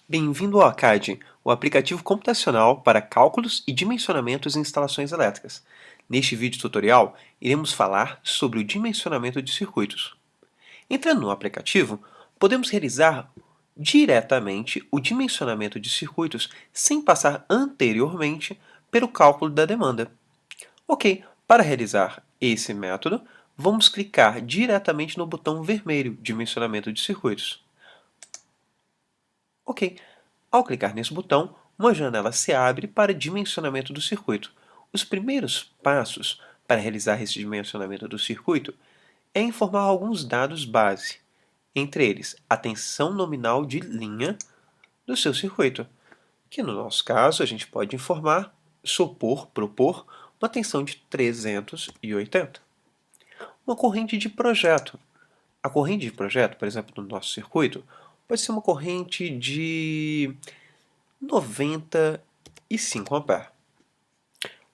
Bem-vindo ao ACAD, o aplicativo computacional para cálculos e dimensionamentos em instalações elétricas. Neste vídeo tutorial, iremos falar sobre o dimensionamento de circuitos. Entrando no aplicativo, podemos realizar diretamente o dimensionamento de circuitos sem passar anteriormente pelo cálculo da demanda. Ok, para realizar esse método, vamos clicar diretamente no botão vermelho Dimensionamento de circuitos. Ok. Ao clicar nesse botão, uma janela se abre para dimensionamento do circuito. Os primeiros passos para realizar esse dimensionamento do circuito é informar alguns dados base, entre eles a tensão nominal de linha do seu circuito, que no nosso caso a gente pode informar, propor uma tensão de 380. Uma corrente de projeto. A corrente de projeto, por exemplo, no nosso circuito, pode ser uma corrente de 95 A.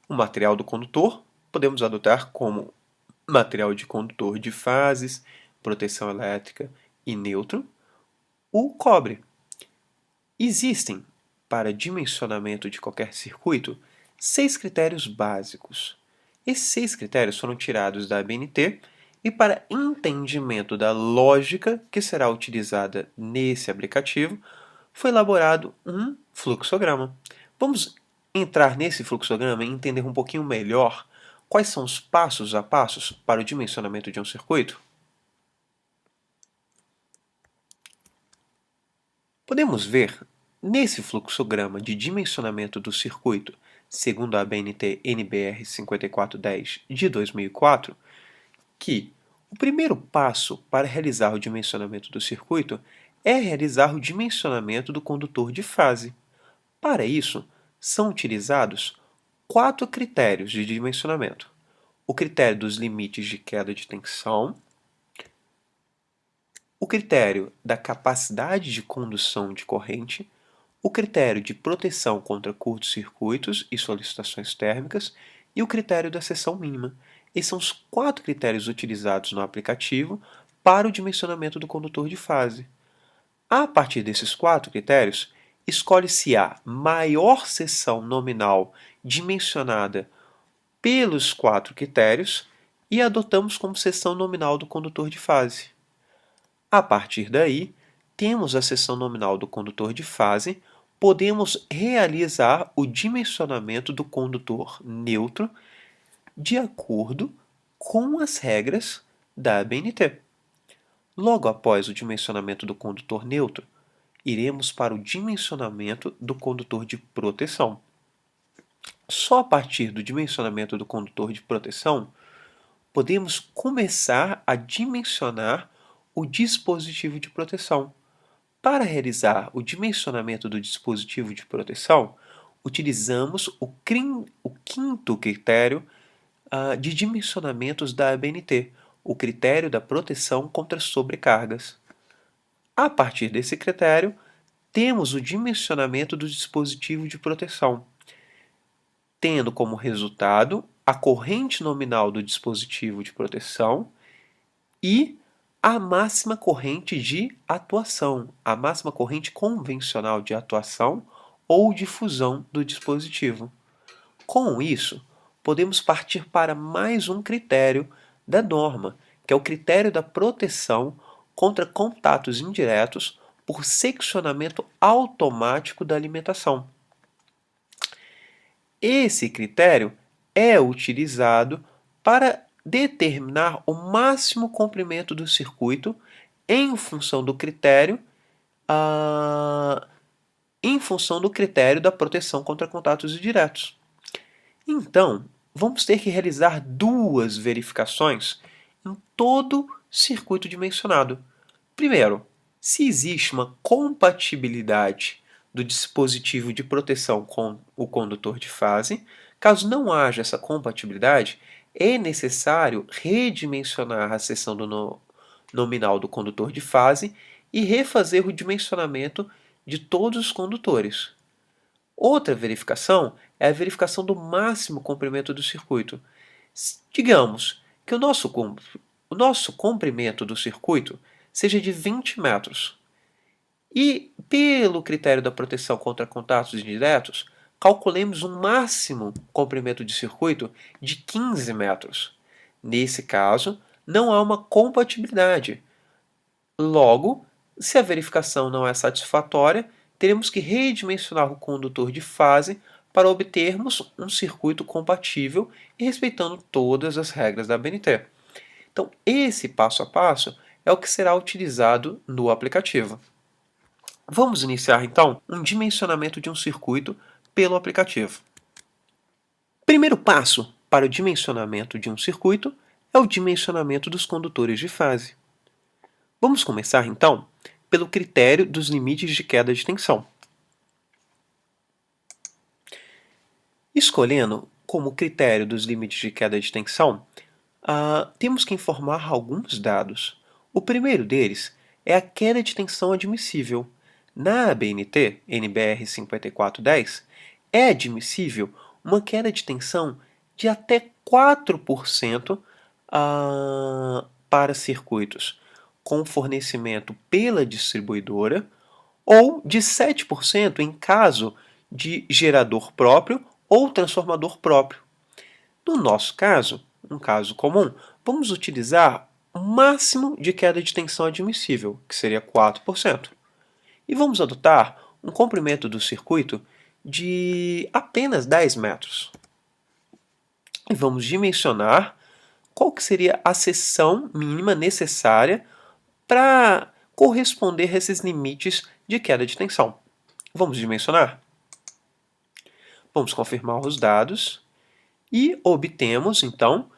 O material do condutor podemos adotar como material de condutor de fases, proteção elétrica e nêutron, o cobre. Existem, para dimensionamento de qualquer circuito, 6 critérios básicos. Esses 6 critérios foram tirados da ABNT e, para entendimento da lógica que será utilizada nesse aplicativo, foi elaborado um fluxograma. Vamos entrar nesse fluxograma e entender um pouquinho melhor quais são os passos a passos para o dimensionamento de um circuito? Podemos ver, nesse fluxograma de dimensionamento do circuito, segundo a ABNT NBR 5410 de 2004, que o primeiro passo para realizar o dimensionamento do circuito é realizar o dimensionamento do condutor de fase. Para isso, são utilizados 4 critérios de dimensionamento: o critério dos limites de queda de tensão, o critério da capacidade de condução de corrente, o critério de proteção contra curtos-circuitos e solicitações térmicas e o critério da seção mínima. Esses são os 4 critérios utilizados no aplicativo para o dimensionamento do condutor de fase. A partir desses 4 critérios, escolhe-se a maior seção nominal dimensionada pelos 4 critérios e adotamos como seção nominal do condutor de fase. A partir daí, temos a seção nominal do condutor de fase, podemos realizar o dimensionamento do condutor neutro de acordo com as regras da ABNT. Logo após o dimensionamento do condutor neutro, iremos para o dimensionamento do condutor de proteção. Só a partir do dimensionamento do condutor de proteção, podemos começar a dimensionar o dispositivo de proteção. Para realizar o dimensionamento do dispositivo de proteção, utilizamos o quinto critério de dimensionamentos da ABNT, o critério da proteção contra sobrecargas. A partir desse critério, temos o dimensionamento do dispositivo de proteção, tendo como resultado a corrente nominal do dispositivo de proteção e a máxima corrente de atuação, a máxima corrente convencional de atuação ou difusão do dispositivo. Com isso, podemos partir para mais um critério da norma, que é o critério da proteção contra contatos indiretos por seccionamento automático da alimentação. Esse critério é utilizado para determinar o máximo comprimento do circuito em função do critério, da proteção contra contatos indiretos. Então, vamos ter que realizar 2 verificações em todo circuito dimensionado. Primeiro, se existe uma compatibilidade do dispositivo de proteção com o condutor de fase. Caso não haja essa compatibilidade, é necessário redimensionar a seção nominal do condutor de fase e refazer o dimensionamento de todos os condutores. Outra verificação é a verificação do máximo comprimento do circuito. Digamos que o nosso comprimento do circuito seja de 20 metros. E, pelo critério da proteção contra contatos indiretos, calculemos um máximo comprimento de circuito de 15 metros. Nesse caso, não há uma compatibilidade. Logo, se a verificação não é satisfatória, teremos que redimensionar o condutor de fase para obtermos um circuito compatível e respeitando todas as regras da ABNT. Então, esse passo a passo é o que será utilizado no aplicativo. Vamos iniciar, então, um dimensionamento de um circuito pelo aplicativo. Primeiro passo para o dimensionamento de um circuito é o dimensionamento dos condutores de fase. Vamos começar, então, pelo critério dos limites de queda de tensão. Escolhendo como critério dos limites de queda de tensão, temos que informar alguns dados. O primeiro deles é a queda de tensão admissível. Na ABNT, NBR 5410, é admissível uma queda de tensão de até 4% para circuitos com fornecimento pela distribuidora ou de 7% em caso de gerador próprio ou transformador próprio. No nosso caso, um caso comum, vamos utilizar o máximo de queda de tensão admissível, que seria 4%. E vamos adotar um comprimento do circuito de apenas 10 metros. E vamos dimensionar qual que seria a seção mínima necessária para corresponder a esses limites de queda de tensão. Vamos dimensionar? Vamos confirmar os dados e obtemos, então,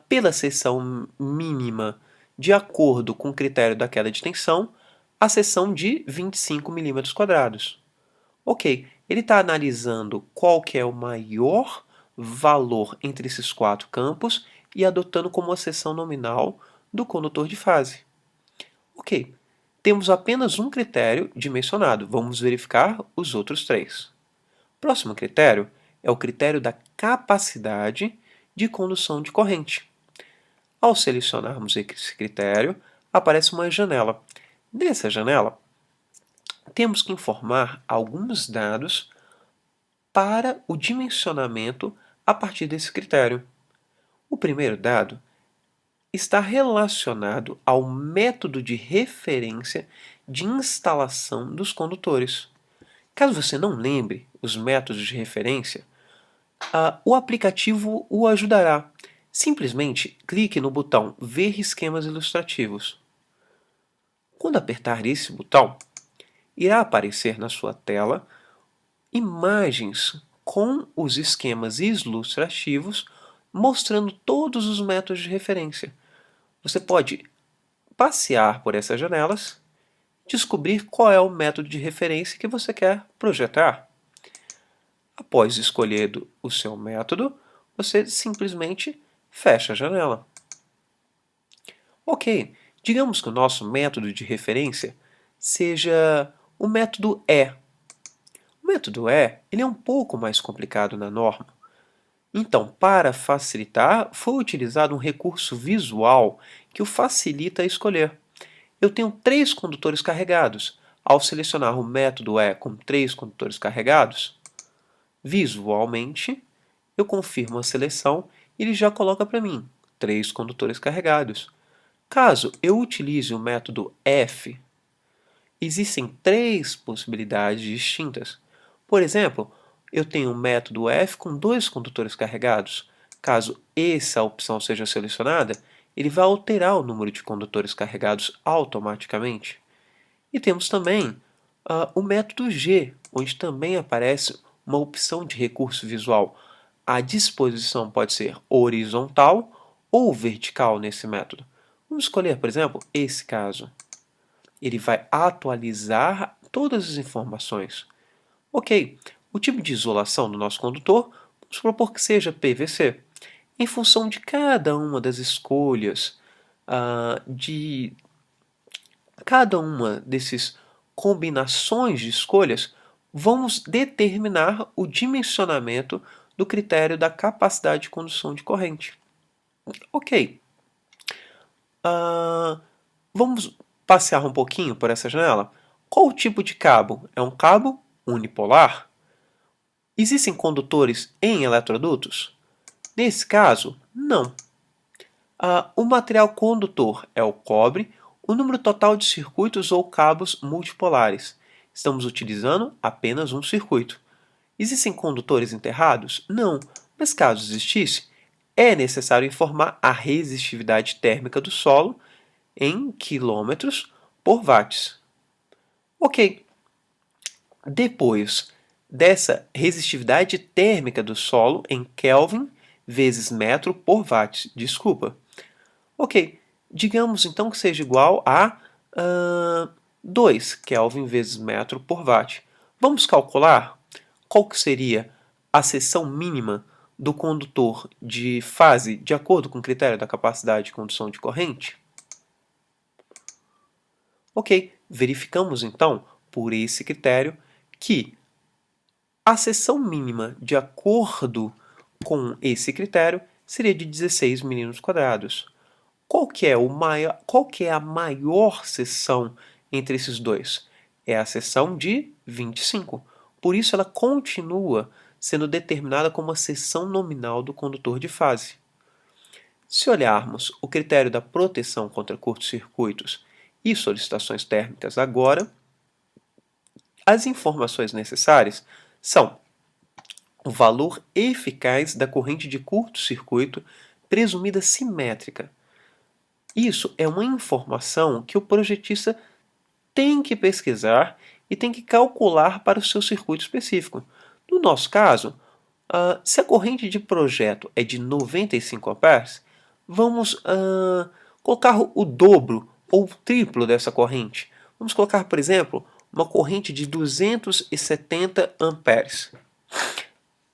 pela seção mínima de acordo com o critério da queda de tensão, a seção de 25 mm². Ok, ele está analisando qual que é o maior valor entre esses quatro campos e adotando como a seção nominal do condutor de fase. Ok, temos apenas um critério dimensionado, vamos verificar os outros três. Próximo critério é o critério da capacidade de condução de corrente. Ao selecionarmos esse critério, aparece uma janela. Nessa janela, temos que informar alguns dados para o dimensionamento a partir desse critério. O primeiro dado está relacionado ao método de referência de instalação dos condutores. Caso você não lembre os métodos de referência, o aplicativo o ajudará. Simplesmente clique no botão Ver esquemas ilustrativos. Quando apertar esse botão, irá aparecer na sua tela imagens com os esquemas ilustrativos mostrando todos os métodos de referência. Você pode passear por essas janelas e descobrir qual é o método de referência que você quer projetar. Após escolher o seu método, você simplesmente fecha a janela. Ok, digamos que o nosso método de referência seja o método E. O método E ele é um pouco mais complicado na norma. Então, para facilitar, foi utilizado um recurso visual que o facilita a escolher. Eu tenho 3 condutores carregados. Ao selecionar o método E com 3 condutores carregados, visualmente, eu confirmo a seleção e ele já coloca para mim 3 condutores carregados. Caso eu utilize o método F, existem 3 possibilidades distintas. Por exemplo, eu tenho um método F com 2 condutores carregados. Caso essa opção seja selecionada, ele vai alterar o número de condutores carregados automaticamente. E temos também o método G, onde também aparece uma opção de recurso visual. A disposição pode ser horizontal ou vertical nesse método. Vamos escolher, por exemplo, esse caso. Ele vai atualizar todas as informações. Ok, o tipo de isolação do nosso condutor, vamos propor que seja PVC. Em função de cada uma das escolhas, de cada uma dessas combinações de escolhas, vamos determinar o dimensionamento do critério da capacidade de condução de corrente. Ok. Vamos passear um pouquinho por essa janela? Qual o tipo de cabo? É um cabo unipolar? Existem condutores em eletrodutos? Nesse caso, não. O material condutor é o cobre, o número total de circuitos ou cabos multipolares. Estamos utilizando apenas um circuito. Existem condutores enterrados? Não, mas caso existisse, é necessário informar a resistividade térmica do solo em quilômetros por watts. Ok, depois dessa resistividade térmica do solo em Kelvin vezes metro por watt, desculpa. Ok, digamos então que seja igual a 2 Kelvin vezes metro por watt. Vamos calcular qual que seria a seção mínima do condutor de fase de acordo com o critério da capacidade de condução de corrente? Ok, verificamos então, por esse critério, que a seção mínima de acordo com esse critério seria de 16 milímetros quadrados. Qual que é a maior seção entre esses dois? É a seção de 25. Por isso ela continua sendo determinada como a seção nominal do condutor de fase. Se olharmos o critério da proteção contra curtos-circuitos e solicitações térmicas agora, as informações necessárias são o valor eficaz da corrente de curto-circuito presumida simétrica. Isso é uma informação que o projetista tem que pesquisar e tem que calcular para o seu circuito específico. No nosso caso, se a corrente de projeto é de 95 amperes, vamos colocar o dobro ou o triplo dessa corrente. Vamos colocar, por exemplo, uma corrente de 270 amperes,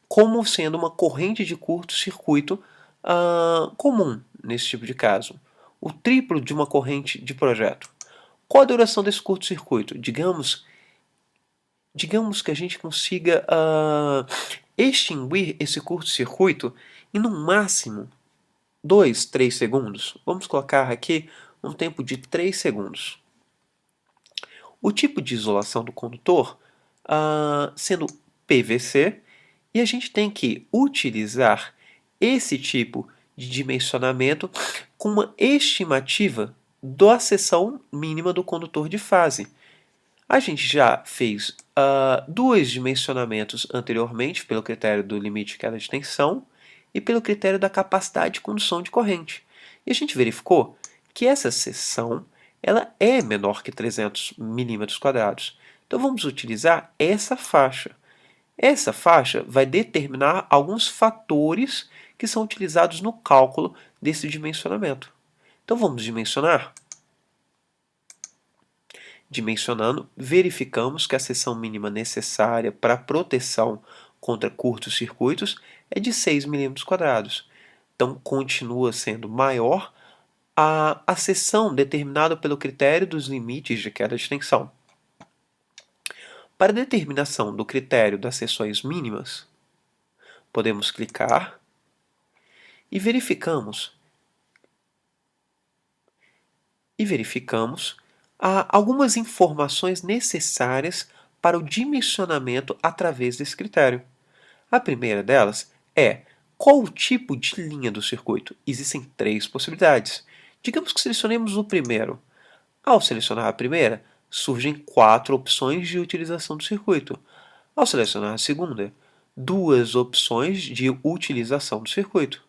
como sendo uma corrente de curto-circuito comum nesse tipo de caso. O triplo de uma corrente de projeto. Qual a duração desse curto-circuito? Digamos que a gente consiga extinguir esse curto-circuito em no máximo 2, 3 segundos. Vamos colocar aqui um tempo de 3 segundos. O tipo de isolação do condutor sendo PVC, e a gente tem que utilizar esse tipo de dimensionamento com uma estimativa da seção mínima do condutor de fase. A gente já fez dois dimensionamentos anteriormente pelo critério do limite de queda de tensão e pelo critério da capacidade de condução de corrente. E a gente verificou que essa seção ela é menor que 300 milímetros quadrados. Então vamos utilizar essa faixa. Essa faixa vai determinar alguns fatores que são utilizados no cálculo desse dimensionamento. Então vamos dimensionar? Dimensionando, verificamos que a seção mínima necessária para a proteção contra curtos circuitos é de 6 milímetros quadrados. Então continua sendo maior a seção determinada pelo critério dos limites de queda de tensão. Para a determinação do critério das seções mínimas, podemos clicar e verificamos algumas informações necessárias para o dimensionamento através desse critério. A primeira delas é qual o tipo de linha do circuito. Existem 3 possibilidades. Digamos que selecionemos o primeiro. Ao selecionar a primeira, surgem 4 opções de utilização do circuito. Ao selecionar a segunda, 2 opções de utilização do circuito.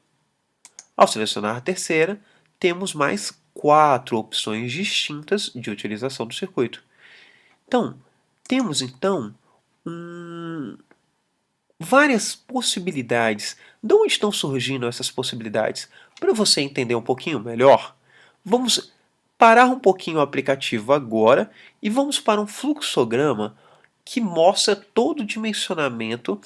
Ao selecionar a terceira, temos mais 4 opções distintas de utilização do circuito. Então, temos várias possibilidades. De onde estão surgindo essas possibilidades? Para você entender um pouquinho melhor, vamos parar um pouquinho o aplicativo agora e vamos para um fluxograma que mostra todo o dimensionamento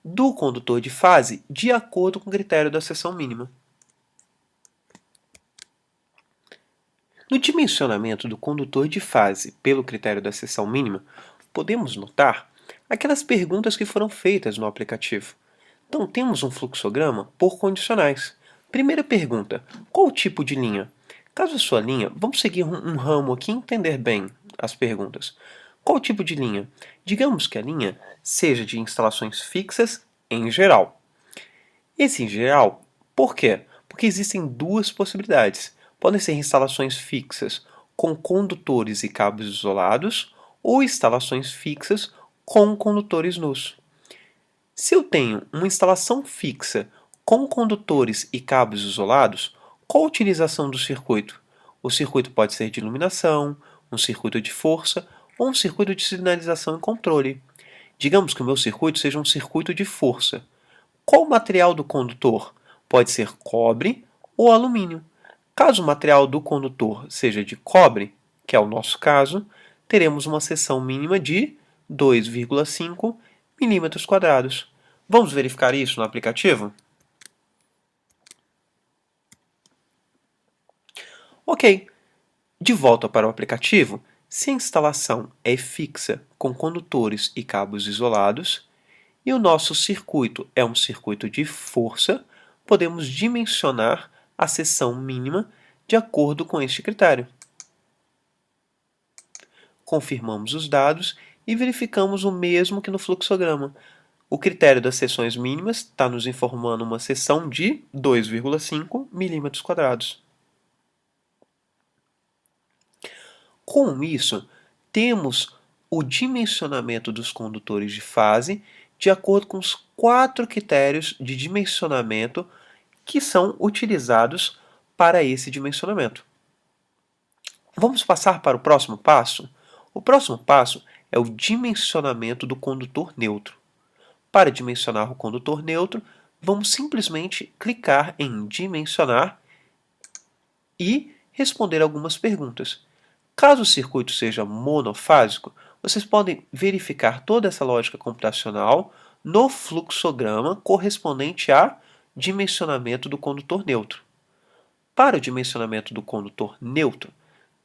do condutor de fase de acordo com o critério da seção mínima. No dimensionamento do condutor de fase pelo critério da seção mínima, podemos notar aquelas perguntas que foram feitas no aplicativo. Então, temos um fluxograma por condicionais. Primeira pergunta, qual o tipo de linha? Caso a sua linha, vamos seguir um ramo aqui e entender bem as perguntas. Qual tipo de linha? Digamos que a linha seja de instalações fixas em geral. Esse em geral, por quê? Porque existem duas possibilidades. Podem ser instalações fixas com condutores e cabos isolados ou instalações fixas com condutores nus. Se eu tenho uma instalação fixa com condutores e cabos isolados, qual a utilização do circuito? O circuito pode ser de iluminação, um circuito de força ou um circuito de sinalização e controle. Digamos que o meu circuito seja um circuito de força. Qual o material do condutor? Pode ser cobre ou alumínio. Caso o material do condutor seja de cobre, que é o nosso caso, teremos uma seção mínima de 2,5 milímetros quadrados. Vamos verificar isso no aplicativo? Ok. De volta para o aplicativo, se a instalação é fixa com condutores e cabos isolados, e o nosso circuito é um circuito de força, podemos dimensionar a seção mínima de acordo com este critério. Confirmamos os dados e verificamos o mesmo que no fluxograma. O critério das seções mínimas está nos informando uma seção de 2,5 milímetros quadrados. Com isso, temos o dimensionamento dos condutores de fase de acordo com os 4 critérios de dimensionamento que são utilizados para esse dimensionamento. Vamos passar para o próximo passo? O próximo passo é o dimensionamento do condutor neutro. Para dimensionar o condutor neutro, vamos simplesmente clicar em dimensionar e responder algumas perguntas. Caso o circuito seja monofásico, vocês podem verificar toda essa lógica computacional no fluxograma correspondente a dimensionamento do condutor neutro. Para o dimensionamento do condutor neutro,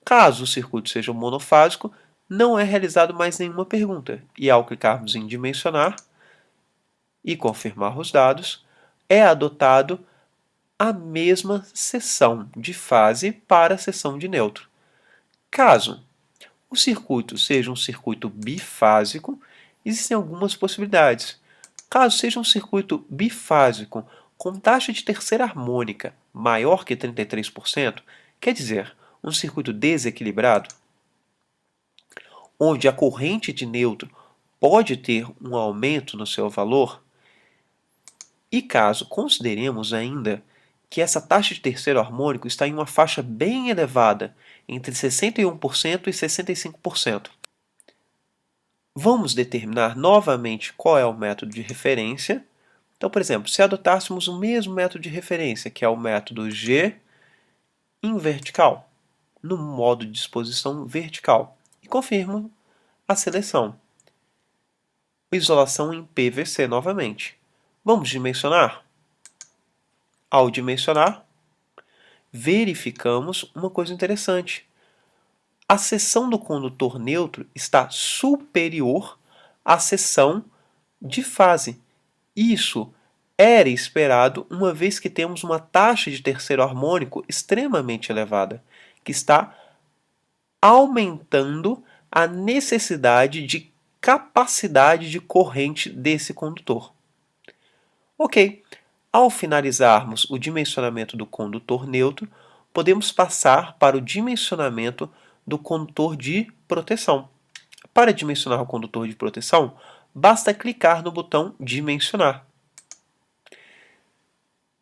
caso o circuito seja monofásico, não é realizado mais nenhuma pergunta, e ao clicarmos em dimensionar e confirmar os dados, é adotado a mesma seção de fase para a seção de neutro. Caso o circuito seja um circuito bifásico, existem algumas possibilidades. Caso seja um circuito bifásico com taxa de terceira harmônica maior que 33%, quer dizer, um circuito desequilibrado, onde a corrente de neutro pode ter um aumento no seu valor, e caso consideremos ainda que essa taxa de terceiro harmônico está em uma faixa bem elevada, entre 61% e 65%. Vamos determinar novamente qual é o método de referência. Então, por exemplo, se adotássemos o mesmo método de referência, que é o método G em vertical, no modo de disposição vertical, e confirmo a seleção. Isolação em PVC novamente. Vamos dimensionar? Ao dimensionar, verificamos uma coisa interessante. A seção do condutor neutro está superior à seção de fase. Isso era esperado uma vez que temos uma taxa de terceiro harmônico extremamente elevada, que está aumentando a necessidade de capacidade de corrente desse condutor. Ok, ao finalizarmos o dimensionamento do condutor neutro, podemos passar para o dimensionamento do condutor de proteção. Para dimensionar o condutor de proteção, basta clicar no botão Dimensionar.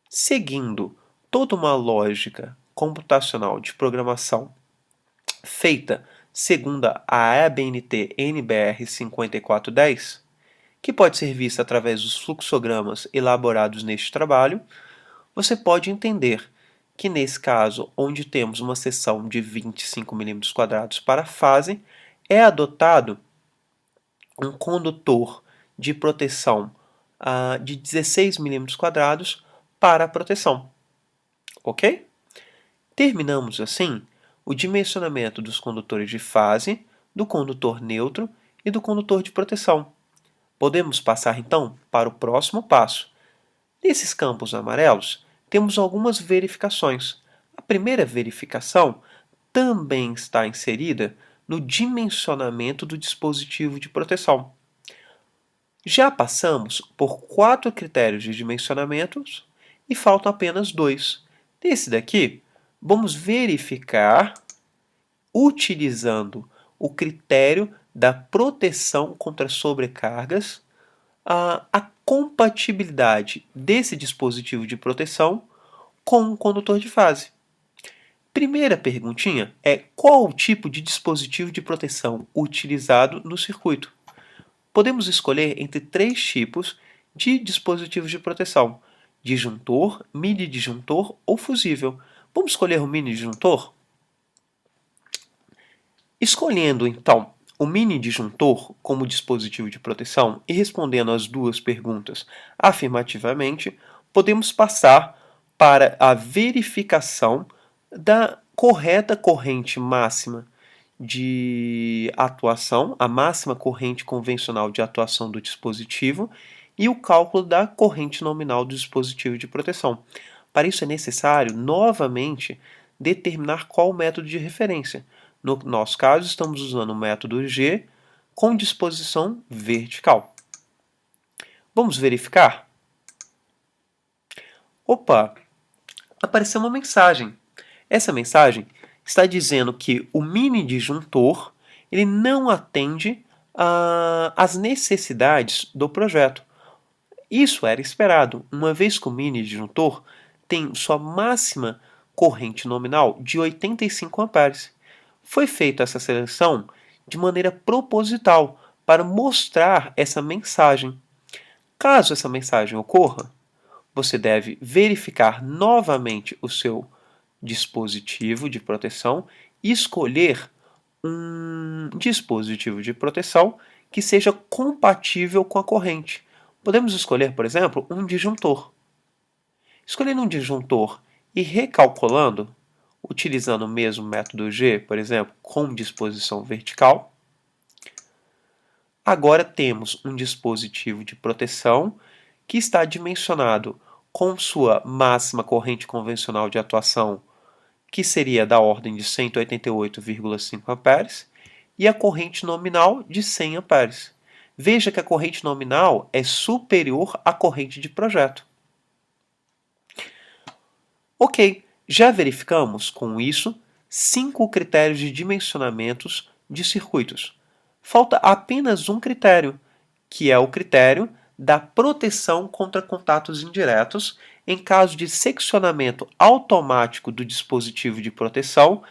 Seguindo toda uma lógica computacional de programação feita segundo a ABNT NBR 5410, que pode ser vista através dos fluxogramas elaborados neste trabalho, você pode entender que nesse caso, onde temos uma seção de 25 mm² para a fase, é adotado um condutor de proteção de 16 mm² para a proteção. Ok? Terminamos assim o dimensionamento dos condutores de fase, do condutor neutro e do condutor de proteção. Podemos passar então para o próximo passo. Nesses campos amarelos, temos algumas verificações. A primeira verificação também está inserida no dimensionamento do dispositivo de proteção. Já passamos por 4 critérios de dimensionamentos e faltam apenas 2. Desse daqui, vamos verificar utilizando o critério da proteção contra sobrecargas, a compatibilidade desse dispositivo de proteção com um condutor de fase. Primeira perguntinha é: qual o tipo de dispositivo de proteção utilizado no circuito? Podemos escolher entre 3 tipos de dispositivos de proteção: disjuntor, mini disjuntor ou fusível. Vamos escolher o mini disjuntor? Escolhendo, então, o mini disjuntor como dispositivo de proteção e respondendo as 2 perguntas afirmativamente, podemos passar para a verificação da correta corrente máxima de atuação, a máxima corrente convencional de atuação do dispositivo e o cálculo da corrente nominal do dispositivo de proteção. Para isso é necessário, novamente, determinar qual o método de referência. No nosso caso, estamos usando o método G com disposição vertical. Vamos verificar? Opa! Apareceu uma mensagem. Essa mensagem está dizendo que o mini disjuntor ele não atende às necessidades do projeto. Isso era esperado, uma vez que o mini disjuntor tem sua máxima corrente nominal de 85 amperes. Foi feita essa seleção de maneira proposital para mostrar essa mensagem. Caso essa mensagem ocorra, você deve verificar novamente o seu dispositivo de proteção e escolher um dispositivo de proteção que seja compatível com a corrente. Podemos escolher, por exemplo, um disjuntor. Escolhendo um disjuntor e recalculando, utilizando o mesmo método G, por exemplo, com disposição vertical, agora temos um dispositivo de proteção que está dimensionado com sua máxima corrente convencional de atuação, que seria da ordem de 188,5 amperes, e a corrente nominal de 100 amperes. Veja que a corrente nominal é superior à corrente de projeto. Ok, já verificamos com isso 5 critérios de dimensionamentos de circuitos. Falta apenas um critério, que é o critério da proteção contra contatos indiretos em caso de seccionamento automático do dispositivo de proteção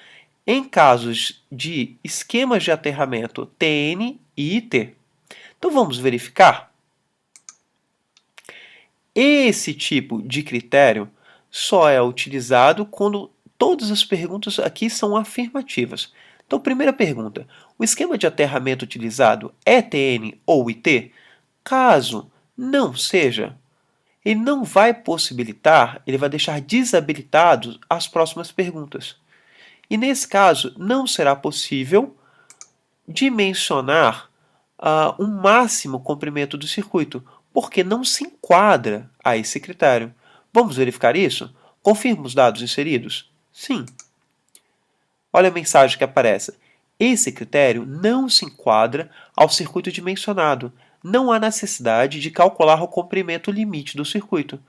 em casos de esquemas de aterramento TN e IT. Então vamos verificar? Esse tipo de critério só é utilizado quando todas as perguntas aqui são afirmativas. Então, primeira pergunta: o esquema de aterramento utilizado é TN ou IT? Caso não seja, ele não vai possibilitar, ele vai deixar desabilitado as próximas perguntas. E nesse caso, não será possível dimensionar um máximo comprimento do circuito, porque não se enquadra a esse critério. Vamos verificar isso? Confirma os dados inseridos? Sim. Olha a mensagem que aparece. Esse critério não se enquadra ao circuito dimensionado. Não há necessidade de calcular o comprimento limite do circuito.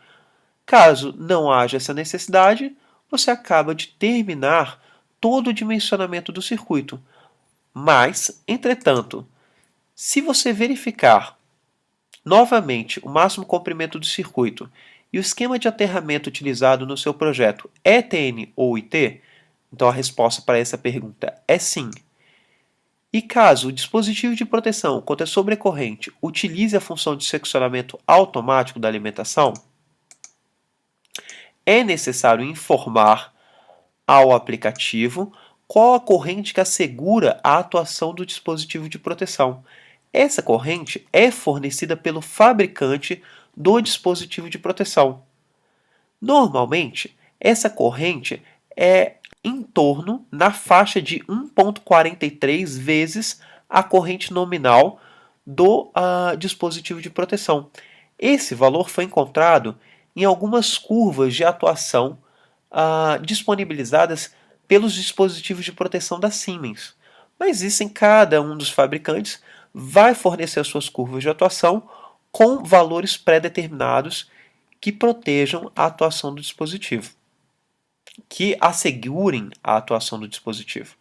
Caso não haja essa necessidade, você acaba de terminar todo o dimensionamento do circuito. Mas, entretanto, se você verificar novamente o máximo comprimento do circuito e o esquema de aterramento utilizado no seu projeto é TN ou IT, então a resposta para essa pergunta é sim. E caso o dispositivo de proteção contra sobrecorrente utilize a função de seccionamento automático da alimentação, é necessário informar ao aplicativo qual a corrente que assegura a atuação do dispositivo de proteção. Essa corrente é fornecida pelo fabricante do dispositivo de proteção. Normalmente, essa corrente é em torno na faixa de 1,43 vezes a corrente nominal do dispositivo de proteção. Esse valor foi encontrado em algumas curvas de atuação disponibilizadas pelos dispositivos de proteção da Siemens. mas isso em cada um dos fabricantes vai fornecer as suas curvas de atuação com valores pré-determinados que protejam a atuação do dispositivo, que assegurem a atuação do dispositivo.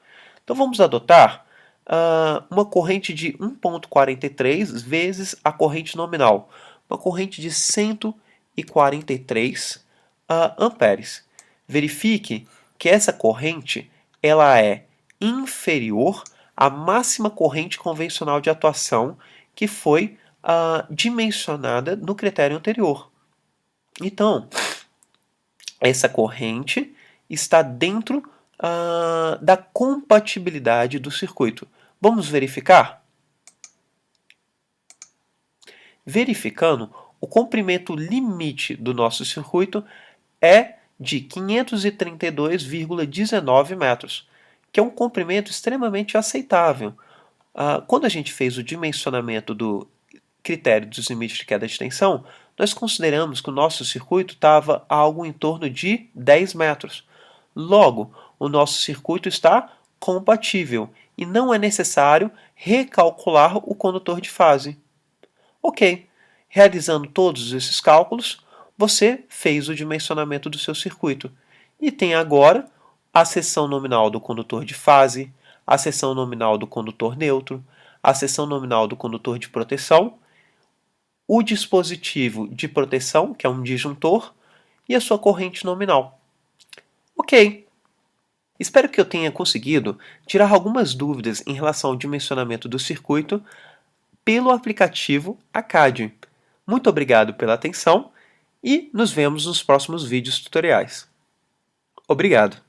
Então vamos adotar uma corrente de 1,43 vezes a corrente nominal, uma corrente de 143 amperes. Verifique que essa corrente ela é inferior à máxima corrente convencional de atuação que foi dimensionada no critério anterior. Então, essa corrente está dentro da compatibilidade do circuito. Vamos verificar? Verificando, o comprimento limite do nosso circuito é de 532,19 metros, que é um comprimento extremamente aceitável. Quando a gente fez o dimensionamento do critério dos limites de queda de tensão, nós consideramos que o nosso circuito estava a algo em torno de 10 metros. Logo, o nosso circuito está compatível e não é necessário recalcular o condutor de fase. Ok, realizando todos esses cálculos, você fez o dimensionamento do seu circuito e tem agora a seção nominal do condutor de fase, a seção nominal do condutor neutro, a seção nominal do condutor de proteção, o dispositivo de proteção, que é um disjuntor, e a sua corrente nominal. Ok, espero que eu tenha conseguido tirar algumas dúvidas em relação ao dimensionamento do circuito pelo aplicativo ACAD. Muito obrigado pela atenção e nos vemos nos próximos vídeos tutoriais. Obrigado!